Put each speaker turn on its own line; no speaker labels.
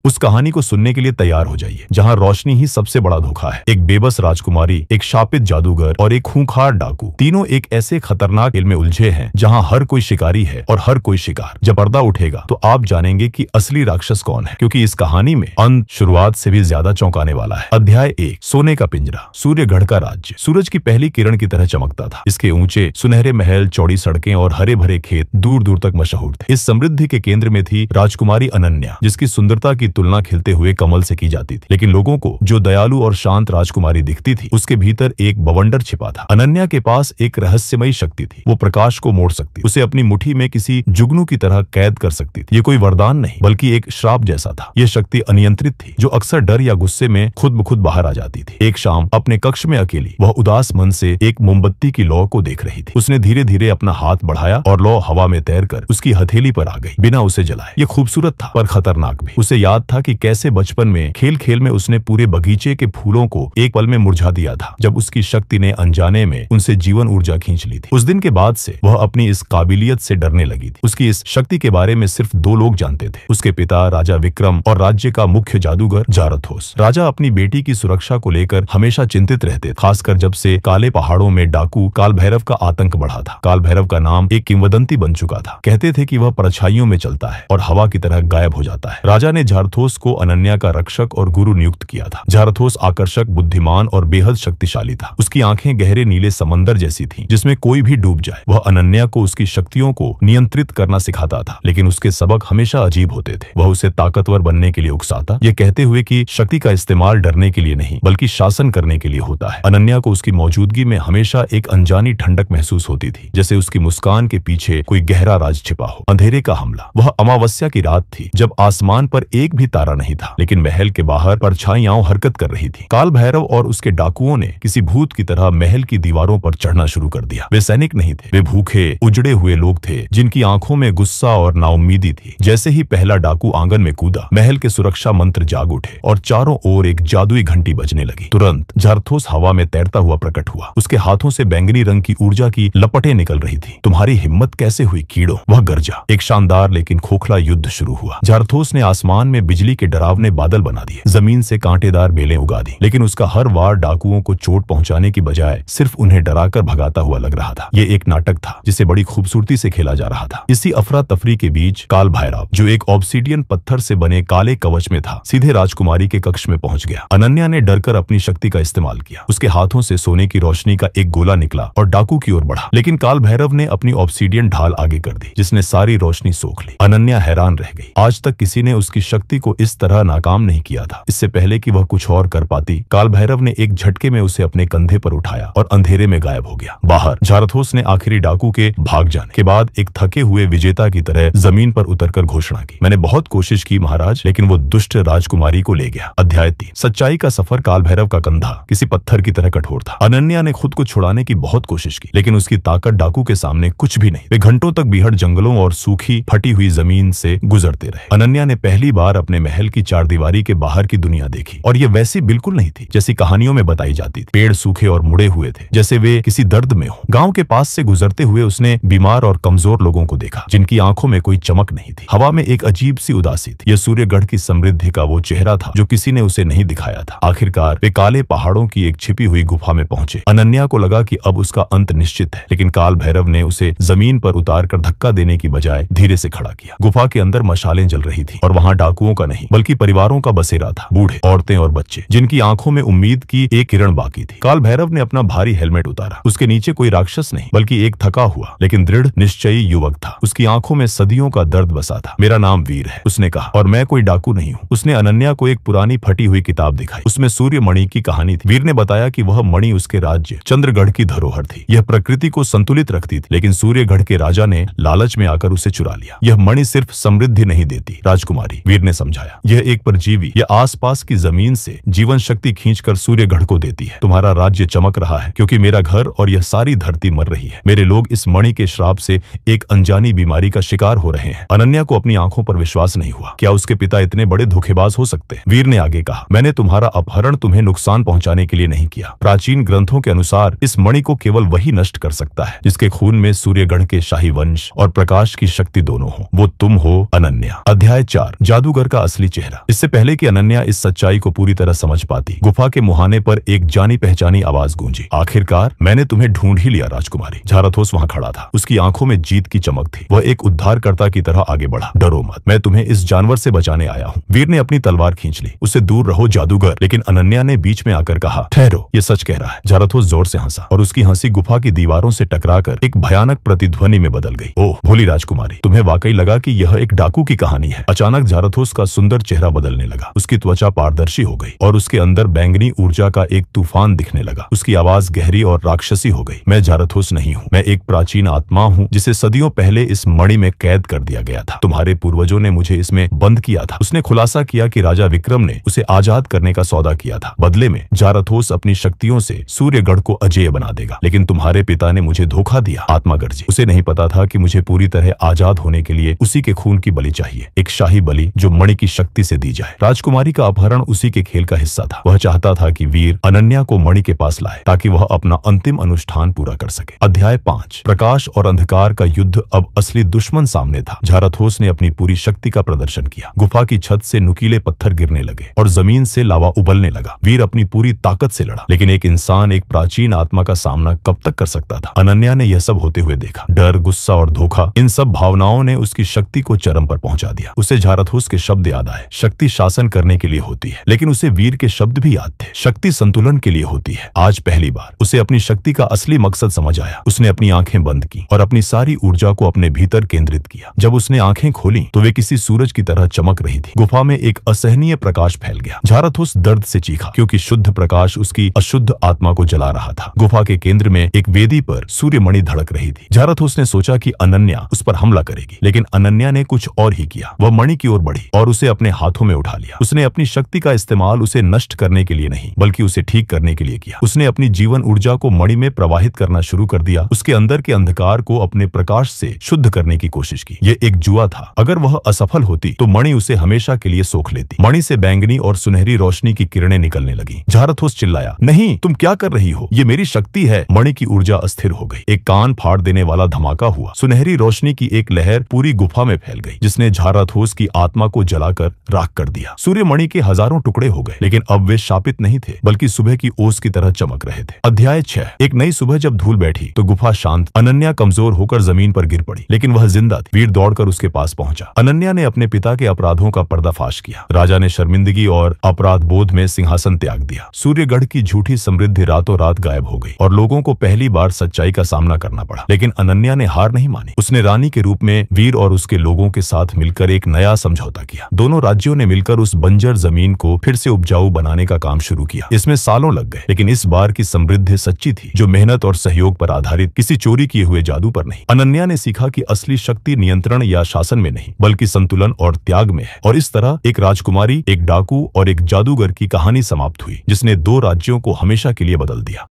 उस कहानी को सुनने के लिए तैयार हो जाइए, जहाँ रोशनी ही सबसे बड़ा धोखा है। एक बेबस राजकुमारी, एक शापित जादूगर और एक खूंखार डाकू, तीनों एक ऐसे खतरनाक खेल में उलझे हैं जहाँ हर कोई शिकारी है और हर कोई शिकार। जब पर्दा उठेगा तो आप जानेंगे कि असली राक्षस कौन है, क्योंकि इस कहानी में अंत शुरुआत से भी ज्यादा चौंकाने वाला है। अध्याय 1, सोने का पिंजरा। सूर्यगढ़ का राज्य सूरज की पहली किरण की तरह चमकता था। इसके ऊंचे सुनहरे महल, चौड़ी सड़कें और हरे भरे खेत दूर दूर तक मशहूर थे। इस समृद्धि के केंद्र में थी राजकुमारी अनन्या, जिसकी सुंदरता की तुलना खिलते हुए कमल से की जाती थी। लेकिन लोगों को जो दयालु और शांत राजकुमारी दिखती थी, उसके भीतर एक बवंडर छिपा था। अनन्या के पास एक रहस्यमयी शक्ति थी। वो प्रकाश को मोड़ सकती, उसे अपनी मुट्ठी में किसी जुगनू की तरह कैद कर सकती थी। ये कोई वरदान नहीं, बल्कि एक श्राप जैसा था। यह शक्ति अनियंत्रित थी, जो अक्सर डर या गुस्से में खुद ब खुद बाहर आ जाती थी। एक शाम अपने कक्ष में अकेली वह उदास मन से एक मोमबत्ती की लौ को देख रही थी। उसने धीरे धीरे अपना हाथ बढ़ाया और लौ हवा में तैरकर उसकी हथेली पर आ गई, बिना उसे जलाए। ये खूबसूरत था पर खतरनाक भी। उसे याद था कि कैसे बचपन में खेल खेल में उसने पूरे बगीचे के फूलों को एक पल में मुरझा दिया था, जब उसकी शक्ति ने अनजाने में उनसे जीवन ऊर्जा खींच ली थी। उस दिन के बाद से वह अपनी इस काबिलियत से डरने लगी थी। उसकी इस शक्ति के बारे में सिर्फ 2 लोग जानते थे, उसके पिता राजा विक्रम और राज्य का मुख्य जादूगर जारथोस। राजा अपनी बेटी की सुरक्षा को लेकर हमेशा चिंतित रहते, खासकर जब से काले पहाड़ों में डाकू काल भैरव का आतंक बढ़ा था। काल भैरव का नाम एक किंवदंती बन चुका था। कहते थे कि वह परछाइयों में चलता है और हवा की तरह गायब हो जाता है। राजा ने जारथोस को अनन्या का रक्षक और गुरु नियुक्त किया था। जारथोस आकर्षक, बुद्धिमान और बेहद शक्तिशाली था। उसकी आंखें गहरे नीले समंदर जैसी थीं, जिसमें कोई भी डूब जाए। वह अनन्या को उसकी शक्तियों को नियंत्रित करना सिखाता था, लेकिन उसके सबक हमेशा अजीब होते थे। वह उसे ताकतवर बनने के लिए उकसाता, ये कहते हुए कि शक्ति का इस्तेमाल डरने के लिए नहीं, बल्कि शासन करने के लिए होता है। अनन्या को उसकी मौजूदगी में हमेशा एक अनजानी ठंडक महसूस होती थी, जैसे उसकी मुस्कान के पीछे कोई गहरा राज छिपा हो। अंधेरे का हमला। वह अमावस्या की रात थी, जब आसमान पर एक भी तारा नहीं था, लेकिन महल के बाहर परछाइयां हरकत कर रही थी। काल भैरव और उसके डाकुओं ने किसी भूत की तरह महल की दीवारों पर चढ़ना शुरू कर दिया। वे सैनिक नहीं थे, वे भूखे, उजड़े हुए लोग थे, जिनकी आंखों में गुस्सा और नाउम्मीदी थी। जैसे ही पहला डाकू आंगन में कूदा, महल के सुरक्षा मंत्र जाग उठे और चारों ओर एक जादुई घंटी बजने लगी। तुरंत जारथोस हवा में तैरता हुआ प्रकट हुआ। उसके हाथों से बैंगनी रंग की ऊर्जा की लपटें निकल रही थी। तुम्हारी हिम्मत कैसे हुई कीड़ो, वह गरजा। एक शानदार लेकिन खोखला युद्ध शुरू हुआ। जारथोस ने आसमान में बिजली के डरावने बादल बना दिए, जमीन से कांटेदार बेलें उगा दी, लेकिन उसका हर वार डाकुओं को चोट पहुंचाने की बजाय सिर्फ उन्हें डराकर भगाता हुआ लग रहा था। ये एक नाटक था, जिसे बड़ी खूबसूरती से खेला जा रहा था। इसी अफरा तफरी के बीच काल भैरव, जो एक ऑब्सीडियन पत्थर से बने काले कवच में था, सीधे राजकुमारी के कक्ष में पहुंच गया। अनन्या ने डरकर अपनी शक्ति का इस्तेमाल किया। उसके हाथों से सोने की रोशनी का एक गोला निकला और डाकू की ओर बढ़ा, लेकिन काल भैरव ने अपनी ऑब्सीडियन ढाल आगे कर दी, जिसने सारी रोशनी सोख ली। अनन्या हैरान रह गई। आज तक किसी ने उसकी शक्ति को इस तरह नाकाम नहीं किया था। इससे पहले कि वह कुछ और कर पाती, काल भैरव ने एक झटके में उसे अपने कंधे पर उठाया और अंधेरे में गायब हो गया। बाहर जारथोस ने आखिरी डाकू के भाग जाने के बाद एक थके हुए विजेता की तरह जमीन पर उतरकर घोषणा की, मैंने बहुत कोशिश की महाराज, लेकिन वो दुष्ट राजकुमारी को ले गया। अध्याय 3, सच्चाई का सफर। काल भैरव का कंधा किसी पत्थर की तरह कठोर था। अनन्या ने खुद को छुड़ाने की बहुत कोशिश की, लेकिन उसकी ताकत डाकू के सामने कुछ भी नहीं। वे घंटों तक बीहड़ जंगलों और सूखी फटी हुई जमीन से गुजरते रहे। अनन्या ने पहली बार अपने महल की चारदीवारी के बाहर की दुनिया देखी, और ये वैसी बिल्कुल नहीं थी जैसी कहानियों में बताई जाती थी। पेड़ सूखे और मुड़े हुए थे, जैसे वे किसी दर्द में हो। गांव के पास से गुजरते हुए उसने बीमार और कमजोर लोगों को देखा, जिनकी आंखों में कोई चमक नहीं थी। हवा में एक अजीब सी उदासी थी। यह सूर्यगढ़ की समृद्धि का वो चेहरा था जो किसी ने उसे नहीं दिखाया था। आखिरकार वे काले पहाड़ों की एक छिपी हुई गुफा में पहुंचे। अनन्या को लगा कि अब उसका अंत निश्चित है, लेकिन काल भैरव ने उसे जमीन पर उतारकर धक्का देने की बजाय धीरे से खड़ा किया। गुफा के अंदर मशालें जल रही थी, और वहां डाकुओं का नहीं बल्कि परिवारों का बसेरा था। बूढ़े, औरतें और बच्चे, जिनकी आंखों में उम्मीद की एक किरण बाकी थी। काल भैरव ने अपना भारी हेलमेट उतारा। उसके नीचे कोई राक्षस नहीं, बल्कि एक थका हुआ लेकिन दृढ़ निश्चयी युवक था। उसकी आंखों में सदियों का दर्द बसा था। मेरा नाम वीर है, उसने कहा, और मैं कोई डाकू नहीं हूँ। उसने अनन्या को एक पुरानी फटी हुई किताब दिखाई। उसमें सूर्य मणि की कहानी थी। वीर ने बताया कि वह मणि उसके राज्य चंद्रगढ़ की धरोहर थी। यह प्रकृति को संतुलित रखती थी, लेकिन सूर्यगढ़ के राजा ने लालच में आकर उसे चुरा लिया। यह मणि सिर्फ समृद्धि नहीं देती राजकुमारी, वीर ने समझाया। यह एक परजीवी, यह आसपास की जमीन से जीवन शक्ति खींचकर सूर्यगढ़ को देती है। तुम्हारा राज्य चमक रहा है क्योंकि मेरा घर और यह सारी धरती मर रही है। मेरे लोग इस मणि के श्राप से एक अनजानी बीमारी का शिकार हो रहे हैं। अनन्या को अपनी आंखों पर विश्वास नहीं हुआ। क्या उसके पिता इतने बड़े धोखेबाज हो सकते हैं? वीर ने आगे कहा, मैंने तुम्हारा अपहरण तुम्हें नुकसान पहुंचाने के लिए नहीं किया। प्राचीन ग्रंथों के अनुसार इस मणि को केवल वही नष्ट कर सकता है जिसके खून में सूर्यगढ़ के शाही वंश और प्रकाश की शक्ति दोनों हो। वो तुम हो अनन्या। अध्याय 4, जादूगर का का असली चेहरा। इससे पहले कि अनन्या इस सच्चाई को पूरी तरह समझ पाती, गुफा के मुहाने पर एक जानी पहचानी आवाज गूंजी, आखिरकार मैंने तुम्हें ढूंढ ही लिया राजकुमारी। झारथोस वहां खड़ा था, उसकी आंखों में जीत की चमक थी। वह एक उद्धारकर्ता की तरह आगे बढ़ा। डरो मत, मैं तुम्हें इस जानवर से बचाने आया हूँ। वीर ने अपनी तलवार खींच ली, उससे दूर रहो जादूगर। लेकिन अनन्या ने बीच में आकर कहा, ठहरो, ये सच कह रहा है। झारथोस जोर से हंसा और उसकी हंसी गुफा की दीवारों से टकराकर एक भयानक प्रतिध्वनि में बदल गई। ओह भोली राजकुमारी, तुम्हें वाकई लगा कि यह एक डाकू की कहानी है। अचानक झारथोस का सुंदर चेहरा बदलने लगा, उसकी त्वचा पारदर्शी हो गई और उसके अंदर बैंगनी ऊर्जा का एक तूफान दिखने लगा। उसकी आवाज गहरी और राक्षसी हो गई। मैं झारथोस नहीं हूँ, मैं एक प्राचीन आत्मा हूँ जिसे सदियों पहले इस मणि में कैद कर दिया गया था। तुम्हारे पूर्वजों ने मुझे इसमें बंद किया था। उसने खुलासा किया कि राजा विक्रम ने उसे आजाद करने का सौदा किया था। बदले में झारथोस अपनी शक्तियों से सूर्यगढ़ को अजेय बना देगा। लेकिन तुम्हारे पिता ने मुझे धोखा दिया। आत्मा गर्जी, उसे नहीं पता था कि मुझे पूरी तरह आजाद होने के लिए उसी के खून की बलि चाहिए, एक शाही बलि जो मणि की शक्ति से दी जाए। राजकुमारी का अपहरण उसी के खेल का हिस्सा था। वह चाहता था कि वीर अनन्या को मणि के पास लाए ताकि वह अपना अंतिम अनुष्ठान पूरा कर सके। अध्याय 5। प्रकाश और अंधकार का युद्ध अब असली दुश्मन सामने था। झारथोस ने अपनी पूरी शक्ति का प्रदर्शन किया। गुफा की छत से नुकीले पत्थर गिरने लगे और जमीन से लावा उबलने लगा। वीर अपनी पूरी ताकत से लड़ा, लेकिन एक इंसान एक प्राचीन आत्मा का सामना कब तक कर सकता था? अनन्या ने यह सब होते हुए देखा। डर, गुस्सा और धोखा, इन सब भावनाओं ने उसकी शक्ति को चरम पर पहुंचा दिया। उसे झारथोस के शब्द याद आए, शक्ति शासन करने के लिए होती है। लेकिन उसे वीर के शब्द भी याद थे, शक्ति संतुलन के लिए होती है। आज पहली बार उसे अपनी शक्ति का असली मकसद समझ आया। उसने अपनी आंखें बंद की और अपनी सारी ऊर्जा को अपने भीतर केंद्रित किया। जब उसने आंखें खोली तो वे किसी सूरज की तरह चमक रही थी। गुफा में एक असहनीय प्रकाश फैल गया। झारथोस दर्द से चीखा, क्योंकि शुद्ध प्रकाश उसकी अशुद्ध आत्मा को जला रहा था। गुफा के केंद्र में एक वेदी पर सूर्यमणि धड़क रही थी। झारथोस ने सोचा कि अनन्या उस पर हमला करेगी, लेकिन अनन्या ने कुछ और ही किया। वह मणि की ओर बढ़ी और उसे अपने हाथों में उठा लिया। उसने अपनी शक्ति का इस्तेमाल उसे नष्ट करने के लिए नहीं, बल्कि उसे ठीक करने के लिए किया। उसने अपनी जीवन ऊर्जा को मणि में प्रवाहित करना शुरू कर दिया, उसके अंदर के अंधकार को अपने प्रकाश से शुद्ध करने की कोशिश की। यह एक जुआ था। अगर वह असफल होती तो मणि उसे हमेशा के लिए सोख लेती। मणि से बैंगनी और सुनहरी रोशनी की किरणें निकलने लगी। झारथोस चिल्लाया, नहीं, तुम क्या कर रही हो? ये मेरी शक्ति है। मणि की ऊर्जा अस्थिर हो गई। एक कान फाड़ देने वाला धमाका हुआ। सुनहरी रोशनी की एक लहर पूरी गुफा में फैल गई, जिसने झारथोस की आत्मा को जलाकर राख कर दिया। सूर्यमणि के हजारों टुकड़े हो गए, लेकिन अब वे शापित नहीं थे, बल्कि सुबह की ओस की तरह चमक रहे थे। अध्याय 6। एक नई सुबह जब धूल बैठी तो गुफा शांत। अनन्या कमजोर होकर जमीन पर गिर पड़ी, लेकिन वह जिंदा थी। वीर दौड़कर उसके पास पहुंचा। अनन्या ने अपने पिता के अपराधों का पर्दाफाश किया। राजा ने शर्मिंदगी और अपराध बोध में सिंहासन त्याग दिया। सूर्यगढ़ की झूठी समृद्धि रातों रात गायब हो गई और लोगों को पहली बार सच्चाई का सामना करना पड़ा। लेकिन अनन्या ने हार नहीं मानी। उसने रानी के रूप में वीर और उसके लोगों के साथ मिलकर एक नया समझौता किया। दोनों राज्यों ने मिलकर उस बंजर जमीन को फिर से उपजाऊ बनाने का काम शुरू किया। इसमें सालों लग गए, लेकिन इस बार की समृद्धि सच्ची थी, जो मेहनत और सहयोग पर आधारित, किसी चोरी किए हुए जादू पर नहीं। अनन्या ने सीखा कि असली शक्ति नियंत्रण या शासन में नहीं, बल्कि संतुलन और त्याग में है। और इस तरह एक राजकुमारी, एक डाकू और एक जादूगर की कहानी समाप्त हुई, जिसने दो राज्यों को हमेशा के लिए बदल दिया।